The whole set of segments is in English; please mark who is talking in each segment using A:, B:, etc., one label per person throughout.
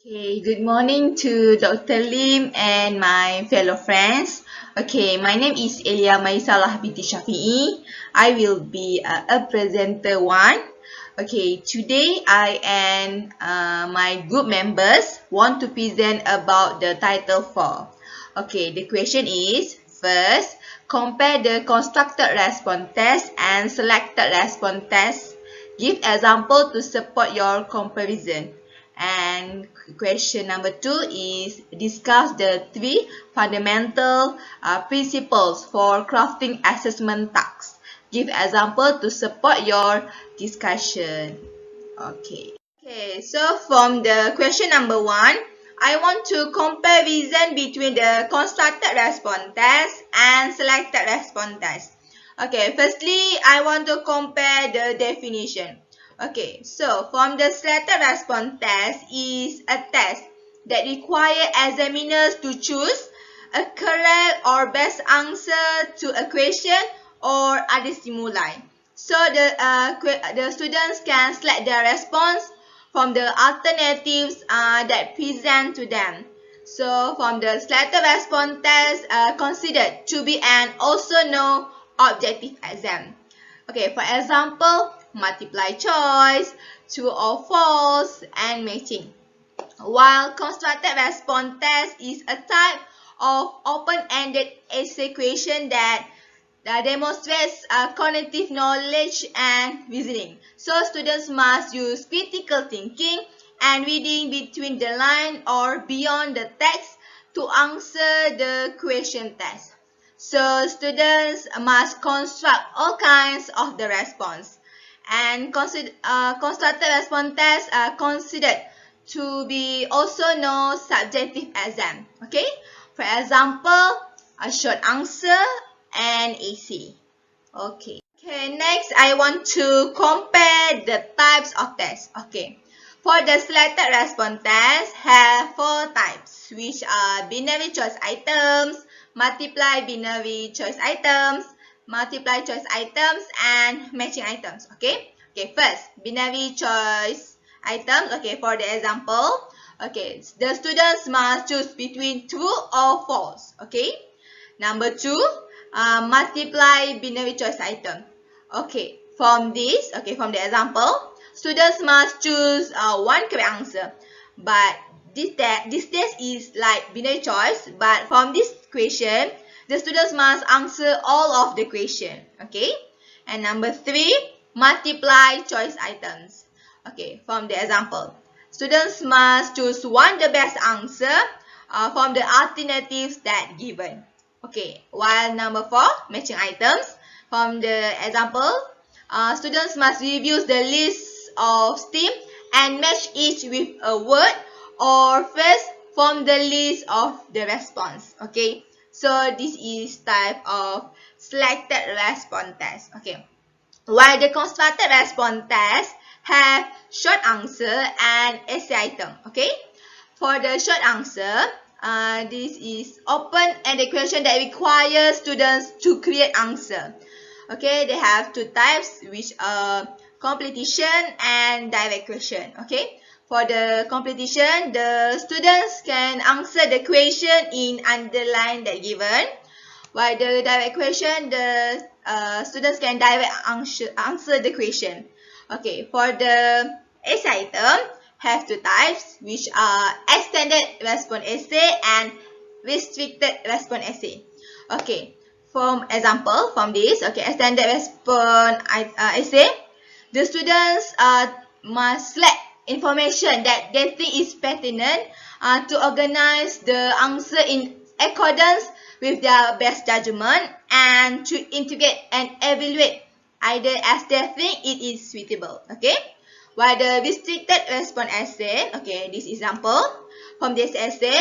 A: Okay, good morning to Dr. Lim and my fellow friends. Okay, my name is ELLYA MAISARAH binti SHAFIEE. I will be a presenter one. Okay, today I and my group members want to present about the title 4. Okay, the question is, first, compare the constructed response test and selected response test. Give example to support your comparison. And question number 2 is discuss the 3 fundamental principles for crafting assessment tasks. Give example to support your discussion. Okay. So from the question number 1, I want to compare reason between the constructed response test and selected response test. Okay, firstly, I want to compare the definition. Okay, so from the selected response test is a test that requires examiners to choose a correct or best answer to a question or other stimuli. So the students can select their response from the alternatives that present to them. So from the selected response test considered to be an also known objective exam. Okay, for example, multiply choice, true or false, and matching. While constructed response test is a type of open-ended essay question that demonstrates cognitive knowledge and reasoning. So students must use critical thinking and reading between the line or beyond the text to answer the question test. So students must construct all kinds of the response. And constructed response tests are considered to be also known subjective exam. Okay, for example, a short answer and essay. Okay, next I want to compare the types of tests. Okay, for the selected response test have 4 types, which are binary choice items, multiply binary choice items, multiply choice items, and matching items. Okay, first, binary choice items. Okay, for the example, okay, the students must choose between true or false. Okay, number 2, multiply binary choice item. Okay, from this, from the example, students must choose one correct answer. But this test is like binary choice, but from this question, the students must answer all of the question. Okay, and number 3, multiply choice items. Okay, from the example, students must choose one the best answer from the alternatives that given. Okay, while number 4, matching items. From the example, students must review the list of STEM and match each with a word or phrase from the list of the response. Okay, so this is type of selected response test. Okay, while the constructed response test have short answer and essay item. Okay, for the short answer, this is open-ended question that requires students to create answer. Okay, they have 2 types, which are completion and direct question. Okay, for the completion, the students can answer the question in underline that given. While the direct question, the students can direct answer the question. Okay, for the essay item, have 2 types, which are extended response essay and restricted response essay. Okay, from example, from this, okay, extended response essay, the students must select information that they think is pertinent to organize the answer in accordance with their best judgment and to integrate and evaluate either as they think it is suitable. Okay, while the restricted response essay, okay, this example, from this essay,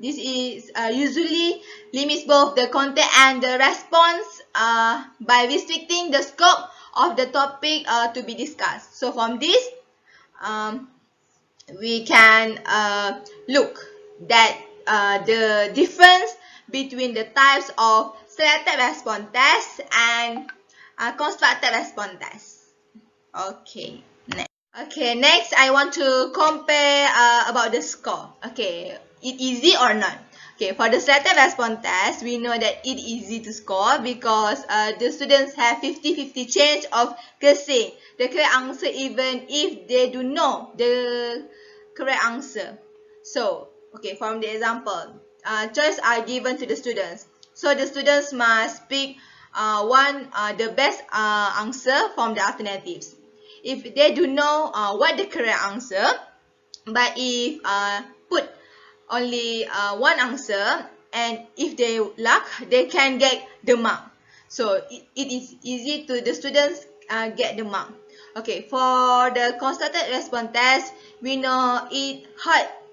A: this is usually limits both the content and the response by restricting the scope of the topic to be discussed. So from this, we can look that the difference between the types of selected response test and constructed response test. Okay, next. Okay, next I want to compare about the score. Okay, it easy or not? Okay, for the selected response test, we know that it easy to score because the students have 50-50 chance of guessing the correct answer even if they do know the correct answer. So, okay, from the example, choice are given to the students. So the students must pick the best answer from the alternatives. If they do know what the correct answer, but if put only one answer, and if they luck, they can get the mark. So it is easy to the students get the mark. Okay, for the constructed response test, we know it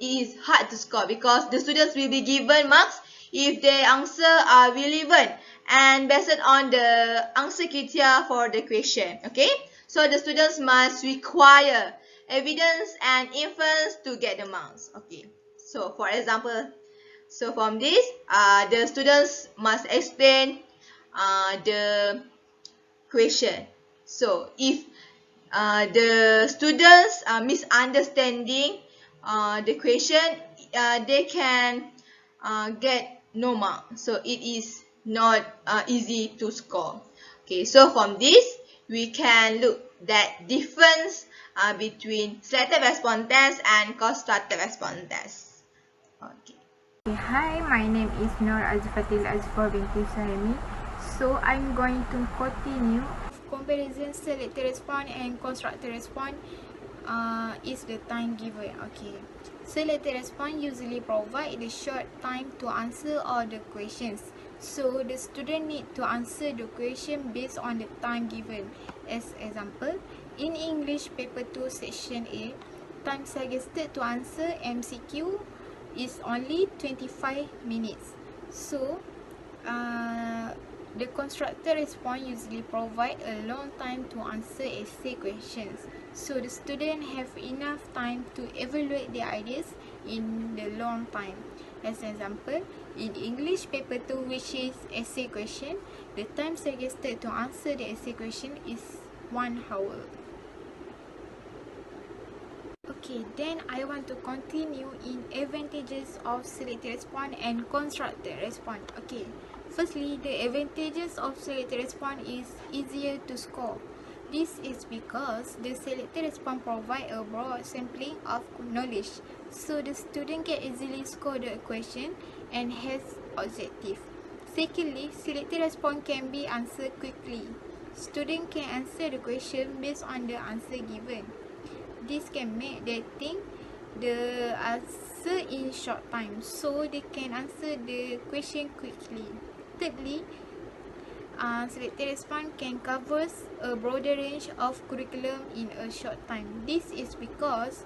A: is hard to score because the students will be given marks if their answer are relevant and based on the answer criteria for the question. Okay, so the students must require evidence and inference to get the marks. Okay, so for example, so from this, the students must explain the question. So if the students misunderstanding the question, they can get no mark. So it is not easy to score. Okay, so from this, we can look that difference between selected response test and constructed response test. Okay.
B: Hi, my name is NOOR AZIFATIL BINTI SUHAIMI. So I'm going to continue comparison selected response and constructed response is the time given. Okay, selected response usually provide the short time to answer all the questions. So the student need to answer the question based on the time given. As example, in English paper 2 section A, time suggested to answer MCQ is only 25 minutes. So the constructor response usually provide a long time to answer essay questions. So the student have enough time to evaluate their ideas in the long time. As an example, in English paper 2, which is essay question, the time suggested to answer the essay question is 1 hour. Okay, then I want to continue in advantages of selected response and constructed response. Okay, firstly, the advantages of selected response is easier to score. This is because the selected response provide a broad sampling of knowledge, so the student can easily score the question and has objective. Secondly, selected response can be answered quickly. Student can answer the question based on the answer given. This can make them think the answer in short time, so they can answer the question quickly. Thirdly, selected response can cover a broader range of curriculum in a short time. This is because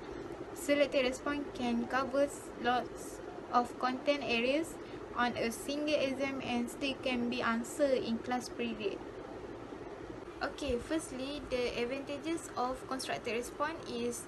B: selected response can cover lots of content areas on a single exam and still can be answered in class period. Okay, firstly, the advantages of constructed response is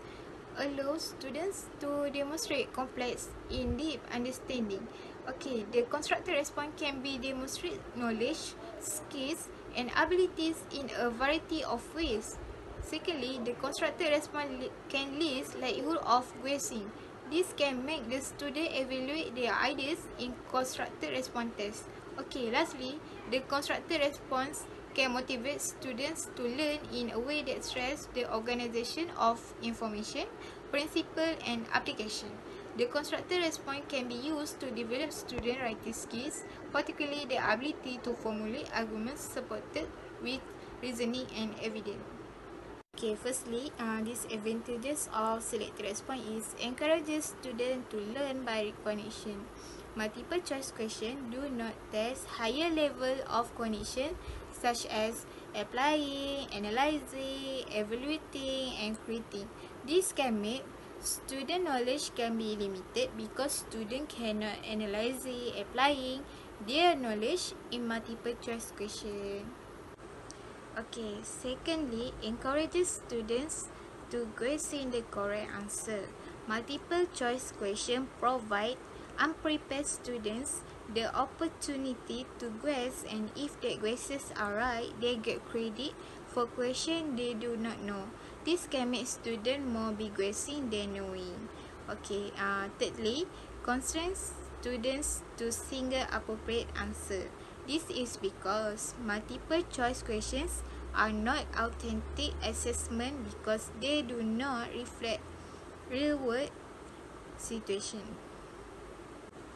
B: allows students to demonstrate complex, in-depth understanding. Okay, the constructed response can be demonstrate knowledge, skills, and abilities in a variety of ways. Secondly, the constructed response can list likelihood of guessing. This can make the student evaluate their ideas in constructed response test. Okay, lastly, the constructed response can motivate students to learn in a way that stresses the organization of information, principle, and application. The constructed response can be used to develop student writing skills, particularly the ability to formulate arguments supported with reasoning and evidence. Okay, firstly, these advantages of selected response is encourages students to learn by recognition. Multiple choice questions do not test higher level of cognition such as applying, analyzing, evaluating, and creating. This can make student knowledge can be limited because students cannot analyze, applying their knowledge in multiple choice question. Okay, secondly, encourages students to guess in the correct answer. Multiple choice question provide unprepared students the opportunity to guess, and if their guesses are right, they get credit for question they do not know. This can make students more guessing than knowing. Okay, thirdly, constrain students to single appropriate answer. This is because multiple choice questions are not authentic assessment because they do not reflect real world situation.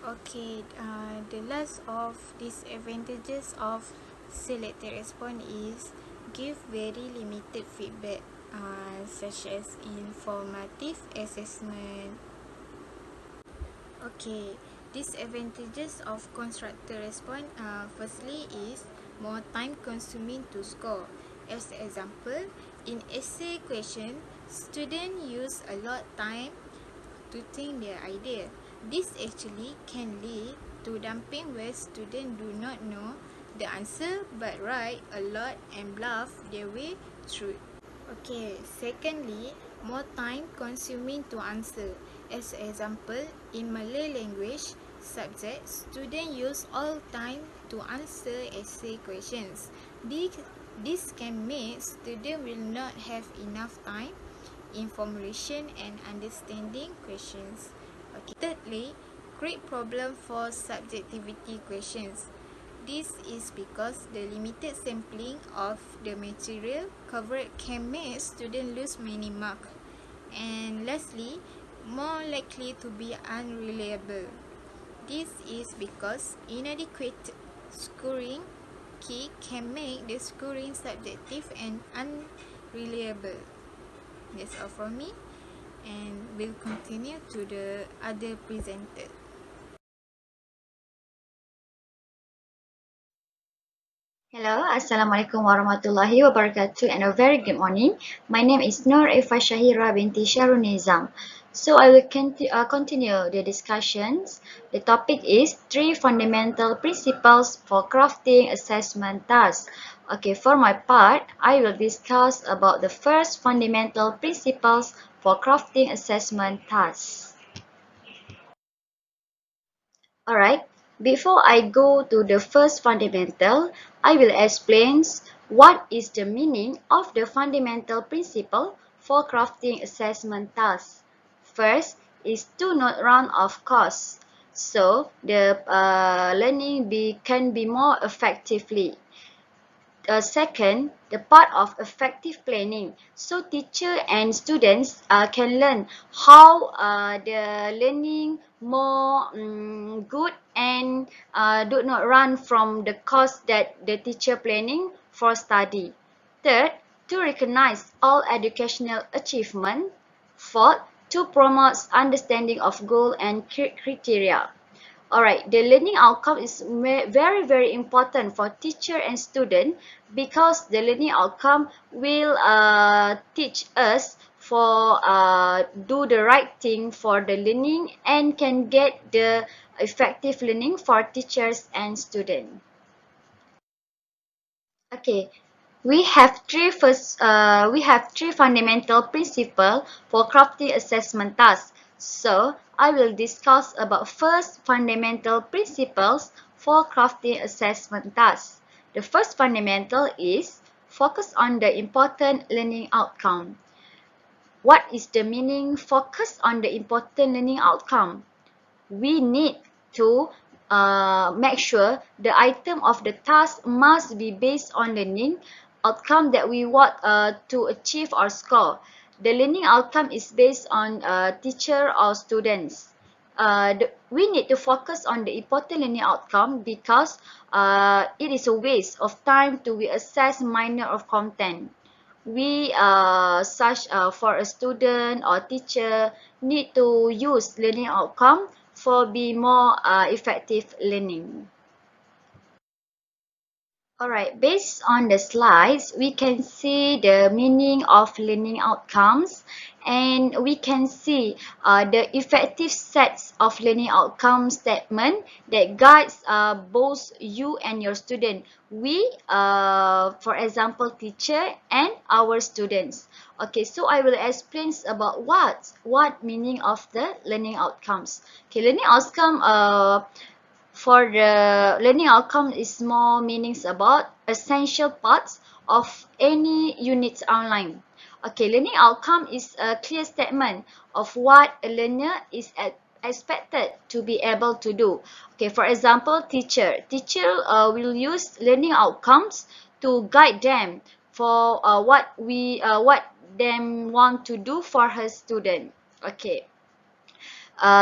B: Okay, the last of disadvantages of selected response is give very limited feedback, such as informative assessment. Okay, disadvantages of constructor response, firstly is more time consuming to score. As example, in essay question, students use a lot time to think their idea. This actually can lead to dumping where students do not know the answer but write a lot and bluff their way through. Okay, secondly, more time consuming to answer. As example, in Malay language subject, students use all time to answer essay questions. This can make students will not have enough time in formulation and understanding questions. Okay. Thirdly, create problem for subjectivity questions. This is because the limited sampling of the material covered can make students lose many marks. And lastly, more likely to be unreliable. This is because inadequate scoring key can make the scoring subjective and unreliable. That's all from me, and we'll continue to the other presenter.
C: Hello, Assalamualaikum warahmatullahi wabarakatuh, and a very good morning. My name is NOOR SHAHIRAH binti SHAHRUL NIZAM. So I will continue the discussions. The topic is 3 fundamental principles for crafting assessment tasks. Okay, for my part, I will discuss about the first fundamental principles for crafting assessment tasks. Alright, before I go to the first fundamental, I will explain what is the meaning of the fundamental principle for crafting assessment tasks. First is to not run off course, so the learning can be more effectively. Second, the part of effective planning. So teacher and students can learn how the learning more good and do not run from the course that the teacher planning for study. Third, to recognize all educational achievement. Fourth, to promote understanding of goal and criteria. Alright, the learning outcome is very, very important for teacher and student because the learning outcome will teach us for do the right thing for the learning and can get the effective learning for teachers and student. Okay, we have three fundamental principles for crafting assessment tasks. So I will discuss about first fundamental principles for crafting assessment tasks. The first fundamental is focus on the important learning outcome. What is the meaning focus on the important learning outcome? We need to make sure the item of the task must be based on learning outcome that we want to achieve or score. The learning outcome is based on teacher or students. We need to focus on the important learning outcome because it is a waste of time to assess minor of content. We for a student or teacher need to use learning outcome for be more effective learning. Alright, based on the slides, we can see the meaning of learning outcomes and we can see the effective sets of learning outcome statement that guides both you and your student. We, for example, teacher and our students. Okay, so I will explain about what meaning of the learning outcomes. Okay, learning outcome for the learning outcome is more meanings about essential parts of any units online. Okay, learning outcome is a clear statement of what a learner is expected to be able to do. Okay, for example, teacher will use learning outcomes to guide them for what them want to do for her student. Okay.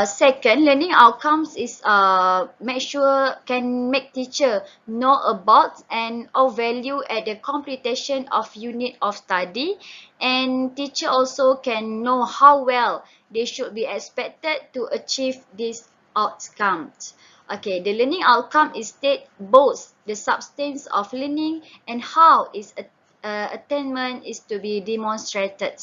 C: Second, learning outcomes is can make teacher know about and of value at the completion of unit of study, and teacher also can know how well they should be expected to achieve these outcomes. Okay, the learning outcome is state both the substance of learning and how its attainment is to be demonstrated.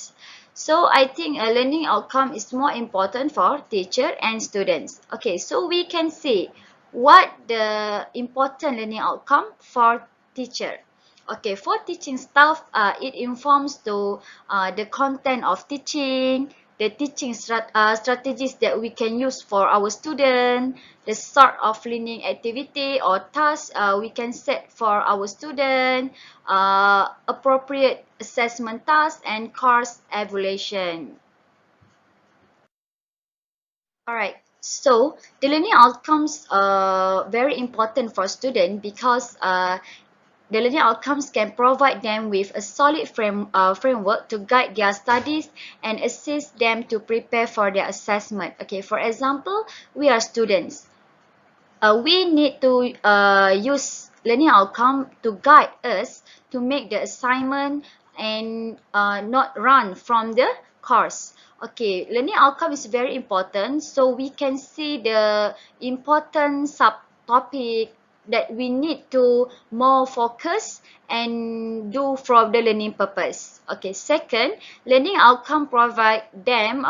C: So I think a learning outcome is more important for teacher and students. Okay, so we can see what the important learning outcome for teacher. Okay, for teaching staff, it informs to the content of teaching, the teaching strategies that we can use for our student, the sort of learning activity or task we can set for our student, appropriate assessment tasks, and course evaluation. Alright, so the learning outcomes are very important for students because the learning outcomes can provide them with a solid framework to guide their studies and assist them to prepare for their assessment. Okay, for example, we are students. We need to use learning outcome to guide us to make the assignment and not run from the course. Okay, learning outcome is very important, so we can see the important subtopic that we need to more focus and do for the learning purpose. Okay, second, learning outcome provide them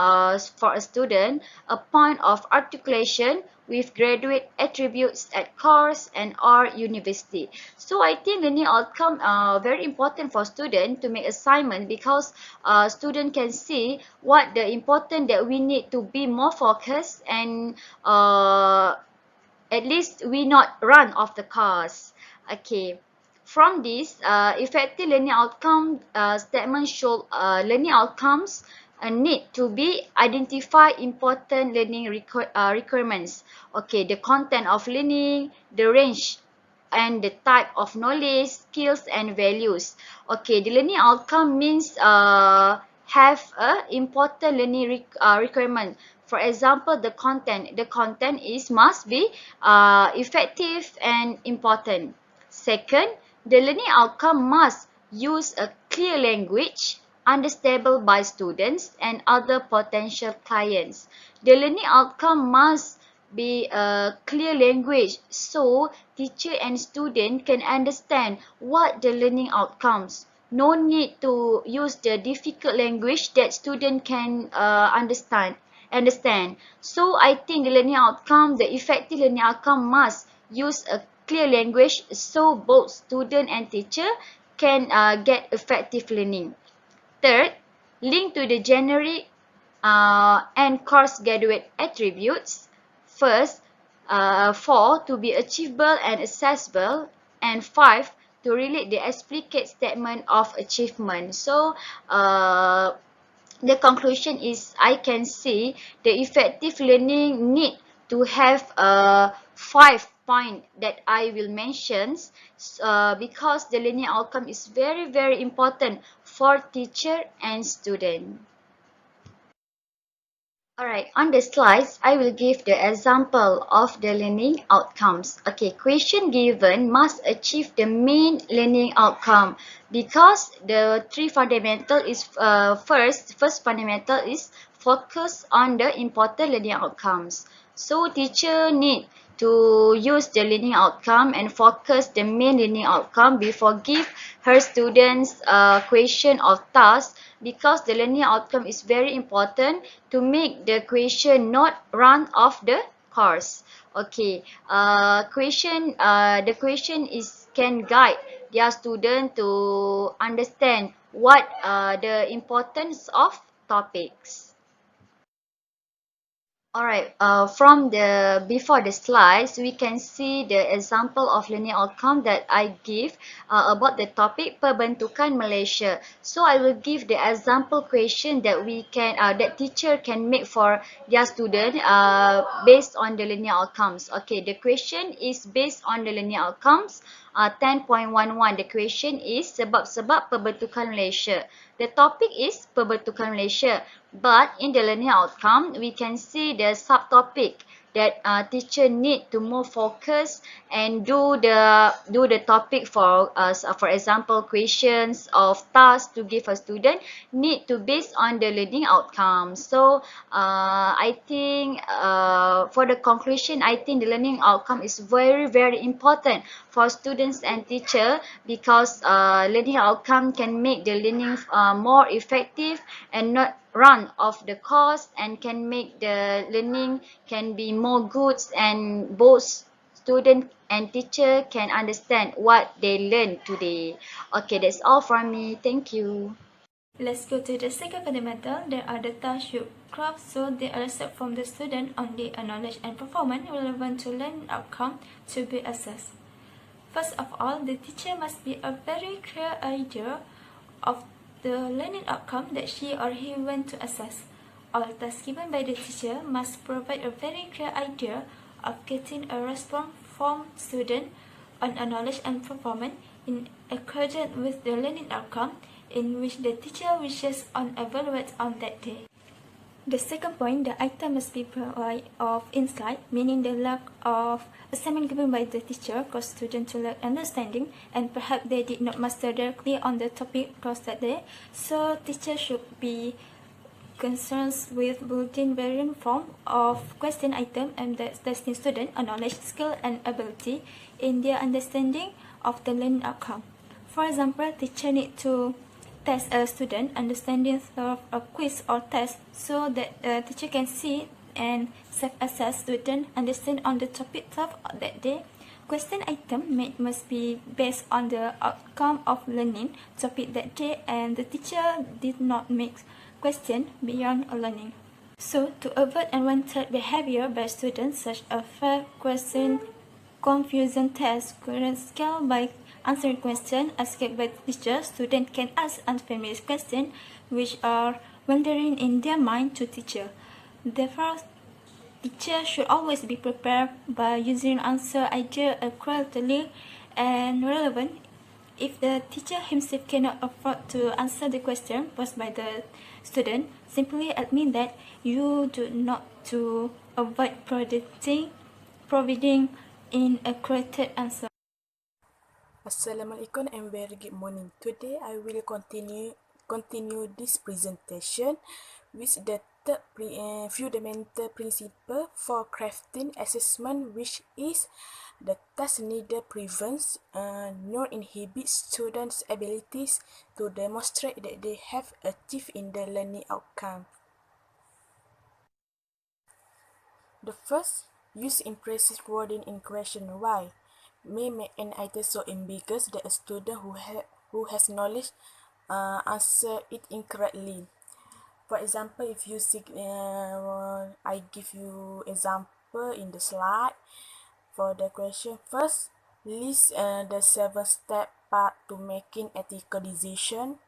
C: for a student a point of articulation with graduate attributes at course and or university. So I think learning outcome are very important for student to make assignment because student can see what the important that we need to be more focused and at least we not run off the course. Okay. From this, effective learning outcome statement show learning outcomes need to be identify important learning requirements. Okay, the content of learning, the range and the type of knowledge, skills, and values. Okay, the learning outcome means have a important learning requirement. For example, the content. The content is must be effective and important. Second, the learning outcome must use a clear language understandable by students and other potential clients. The learning outcome must be a clear language so teacher and student can understand what the learning outcomes. No need to use the difficult language that student can understand. So I think the learning outcome, the effective learning outcome must use a clear language so both student and teacher can get effective learning. Third, link to the generic and course graduate attributes. First, 4 to be achievable and accessible, and 5 to relate the explicit statement of achievement. So, the conclusion is I can see the effective learning need to have 5 points that I will mention because the learning outcome is very important for teacher and student. Alright, on the slides, I will give the example of the learning outcomes. Okay, question given must achieve the main learning outcome because the three fundamental is first fundamental is focus on the important learning outcomes. So teacher need to use the learning outcome and focus the main learning outcome before give her students a question or task because the learning outcome is very important to make the question not run off the course. Okay, the question is can guide their student to understand what the importance of topics. Alright, from the before the slides, we can see the example of learning outcome that I give about the topic Perbentukan Malaysia. So I will give the example question that we can that teacher can make for their student based on the learning outcomes. Okay, the question is based on the learning outcomes. 10.11. The question is sebab-sebab pembentukan Malaysia. The topic is pembentukan Malaysia, but in the learning outcome, we can see the subtopic that teacher need to more focus and do the topic for us. For example, questions of tasks to give a student need to based on the learning outcome. So I think for the conclusion, I think the learning outcome is very important for students and teacher because learning outcome can make the learning more effective and not run off the course and can make the learning can be more good and both student and teacher can understand what they learned today. Okay, that's all from me. Thank you.
B: Let's go to the second fundamental. There are the tasks you craft so they are set from the student on the knowledge and performance relevant to learning outcome to be assessed. First of all, the teacher must be a very clear idea of the learning outcome that she or he want to assess. All tasks given by the teacher must provide a very clear idea of getting a response from student on a knowledge and performance in accordance with the learning outcome in which the teacher wishes on evaluate on that day. The second point, the item must be provide of insight, meaning the lack of assignment given by the teacher cause students to lack understanding and perhaps they did not master directly on the topic course that day. So teacher should be concerned with building variant form of question item and testing student on knowledge, skill and ability in their understanding of the learning outcome. For example, teacher need to test a student understanding of a quiz or test so that the teacher can see and self-assess student understand on the topic of that day. Question item must be based on the outcome of learning topic that day and the teacher did not make question beyond learning. So to avoid unwanted behavior by students such as fair question, confusion test, current skill by answering questions asked by the teacher, students can ask unfamiliar questions which are wandering in their mind to teacher. Therefore, teacher should always be prepared by using answer idea accurately and relevant. If the teacher himself cannot afford to answer the question posed by the student, simply admit that you do not to avoid providing inaccurate answer.
D: Assalamualaikum and very good morning. Today I will continue this presentation with the third fundamental principle for crafting assessment, which is the task neither prevents nor inhibits students' abilities to demonstrate that they have achieved in the learning outcome. The first, use impressive wording in question why may make an item so ambiguous that a student who has knowledge answer it incorrectly. For example, if you see, I give you example in the slide. For the question, first, list the 7-step path to making ethical decision.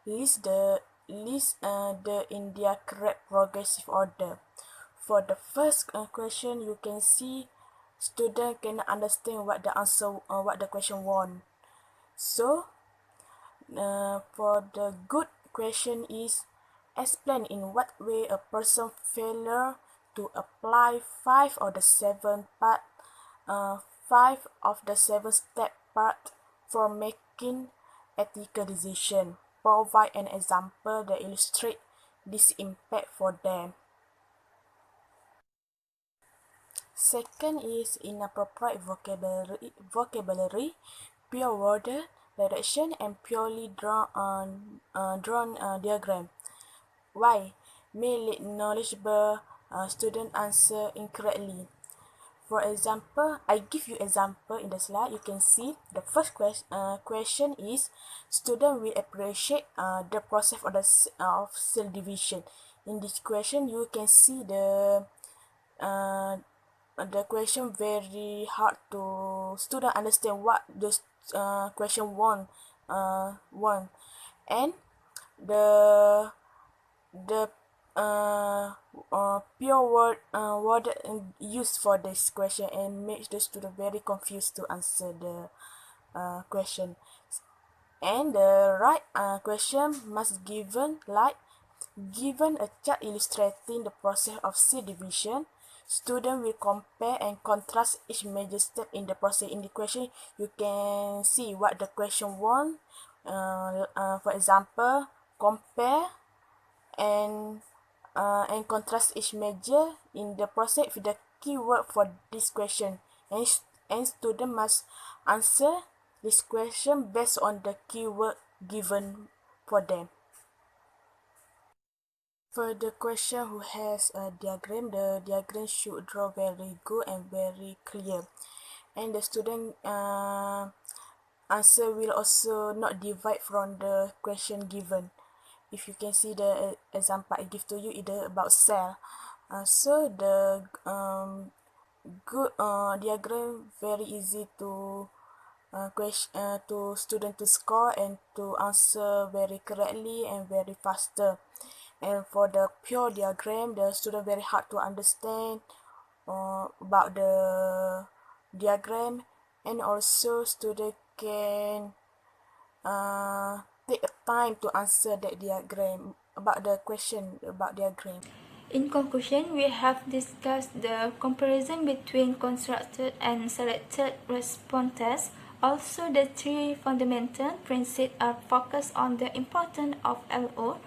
D: List the in their correct progressive order. For the first question, you can see student cannot understand what the answer, what the question want. So, for the good question is explain in what way a person failure to apply 5 of the 7 part, 5 of the 7-step part for making ethical decision. Provide an example that illustrate this impact for them. Second is inappropriate vocabulary, pure word, direction, and purely drawn diagram. Why? May lead knowledgeable student answer incorrectly. For example, I give you example in the slide. You can see the first question is student will appreciate the process of cell division. In this question, you can see the the question very hard to student understand what the question want, and the pure word used for this question and makes the student very confused to answer the question. And the right question must given like given a chart illustrating the process of seed division. Student will compare and contrast each major step in the process. In the question, you can see what the question want. For example, compare and contrast each major in the process with the keyword for this question, and student must answer this question based on the keyword given for them. For the question who has a diagram, the diagram should draw very good and very clear, and the student answer will also not divide from the question given. If you can see the example I give to you, it is about cell. So the good diagram very easy to to student to score and to answer very correctly and very faster. And for the pure diagram, the student very hard to understand about the diagram, and also student can take a time to answer that diagram about the question about diagram.
B: In conclusion, we have discussed the comparison between constructed and selected response tests. Also, the three fundamental principles are focused on the importance of LO,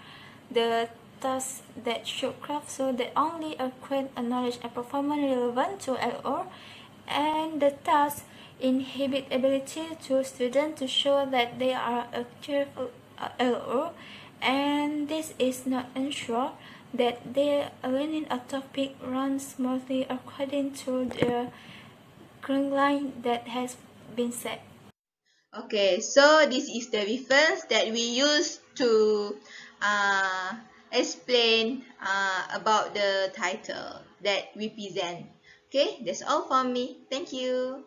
B: the tasks that should craft so that only acquire a knowledge and performance relevant to LO, and the tasks inhibit ability to students to show that they are active LO, and this is not ensure that their learning a topic runs smoothly according to the guideline that has been set.
A: Okay, so this is the reference that we use to explain about the title that we present. Okay, that's all from me. Thank you.